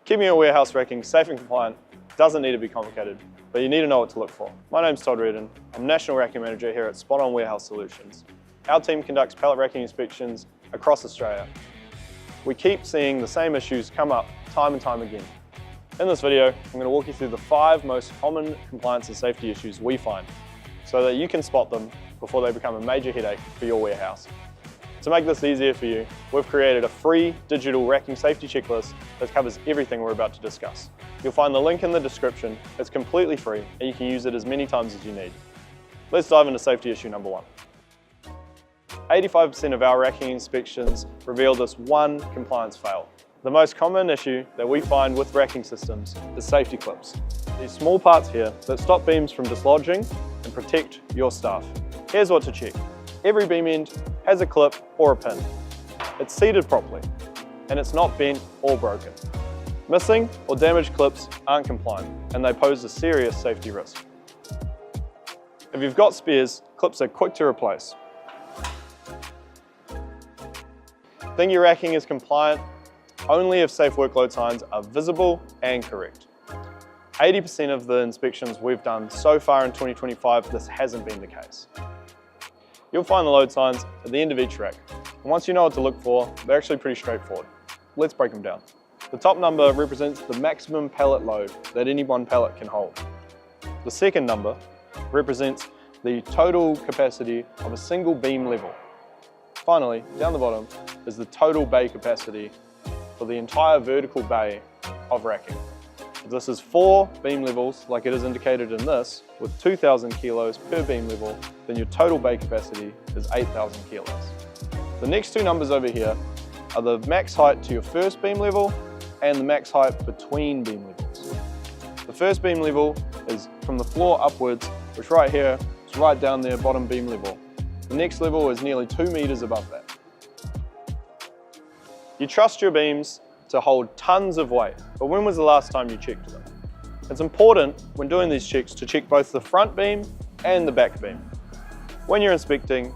Keeping your warehouse racking safe and compliant doesn't need to be complicated, but you need to know what to look for. My name's Todd Reardon. I'm National Racking Manager here at Spot On Warehouse Solutions. Our team conducts pallet racking inspections across Australia. We keep seeing the same issues come up time and time again. In this video, I'm going to walk you through the 5 most common compliance and safety issues we find, so that you can spot them before they become a major headache for your warehouse. To make this easier for you, we've created a free digital racking safety checklist that covers everything we're about to discuss. You'll find the link in the description. It's completely free and you can use it as many times as you need. Let's dive into safety issue number 1. 85% of our racking inspections reveal this one compliance fail. The most common issue that we find with racking systems is safety clips. These small parts here that stop beams from dislodging and protect your staff. Here's what to check. Every beam end has a clip or a pin. It's seated properly and it's not bent or broken. Missing or damaged clips aren't compliant and they pose a serious safety risk. If you've got spares, clips are quick to replace. Think your racking is compliant only if safe workload signs are visible and correct. 80% of the inspections we've done so far in 2025, this hasn't been the case. You'll find the load signs at the end of each rack. And once you know what to look for, they're actually pretty straightforward. Let's break them down. The top number represents the maximum pallet load that any one pallet can hold. The second number represents the total capacity of a single beam level. Finally, down the bottom is the total bay capacity for the entire vertical bay of racking. If this is 4 beam levels, like it is indicated in this, with 2,000 kilos per beam level, then your total bay capacity is 8,000 kilos. The next 2 numbers over here are the max height to your first beam level and the max height between beam levels. The first beam level is from the floor upwards, which right here is right down there, bottom beam level. The next level is nearly 2 meters above that. You trust your beams to hold tons of weight, but when was the last time you checked them? It's important when doing these checks to check both the front beam and the back beam. When you're inspecting,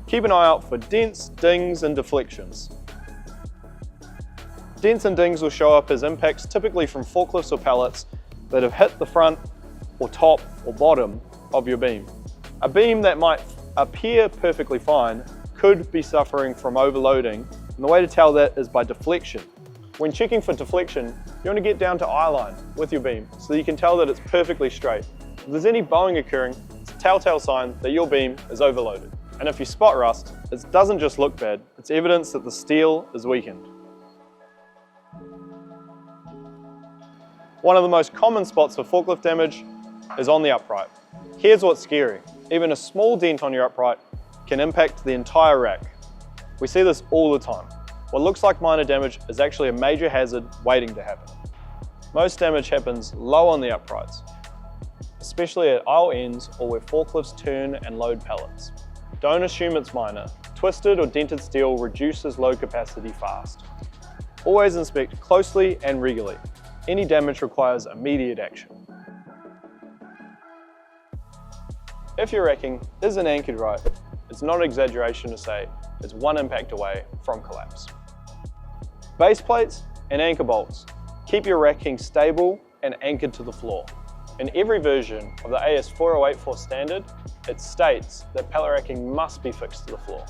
keep an eye out for dents, dings and deflections. Dents and dings will show up as impacts typically from forklifts or pallets that have hit the front or top or bottom of your beam. A beam that might appear perfectly fine could be suffering from overloading, and the way to tell that is by deflection. When checking for deflection, you want to get down to eye line with your beam so that you can tell that it's perfectly straight. If there's any bowing occurring, it's a telltale sign that your beam is overloaded. And if you spot rust, it doesn't just look bad, it's evidence that the steel is weakened. One of the most common spots for forklift damage is on the upright. Here's what's scary. Even a small dent on your upright can impact the entire rack. We see this all the time. What looks like minor damage is actually a major hazard waiting to happen. Most damage happens low on the uprights, especially at aisle ends or where forklifts turn and load pallets. Don't assume it's minor. Twisted or dented steel reduces load capacity fast. Always inspect closely and regularly. Any damage requires immediate action. If your racking isn't anchored right, it's not an exaggeration to say it's one impact away from collapse. Base plates and anchor bolts. Keep your racking stable and anchored to the floor. In every version of the AS 4084 standard, it states that pallet racking must be fixed to the floor.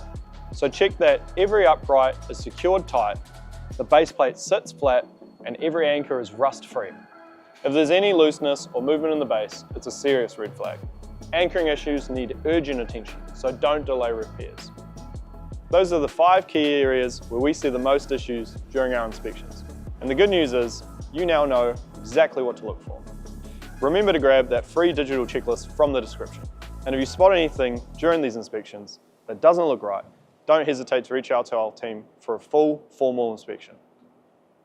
So check that every upright is secured tight, the base plate sits flat, and every anchor is rust-free. If there's any looseness or movement in the base, it's a serious red flag. Anchoring issues need urgent attention, so don't delay repairs. Those are the 5 key areas where we see the most issues during our inspections. And the good news is, you now know exactly what to look for. Remember to grab that free digital checklist from the description. And if you spot anything during these inspections that doesn't look right, don't hesitate to reach out to our team for a full formal inspection.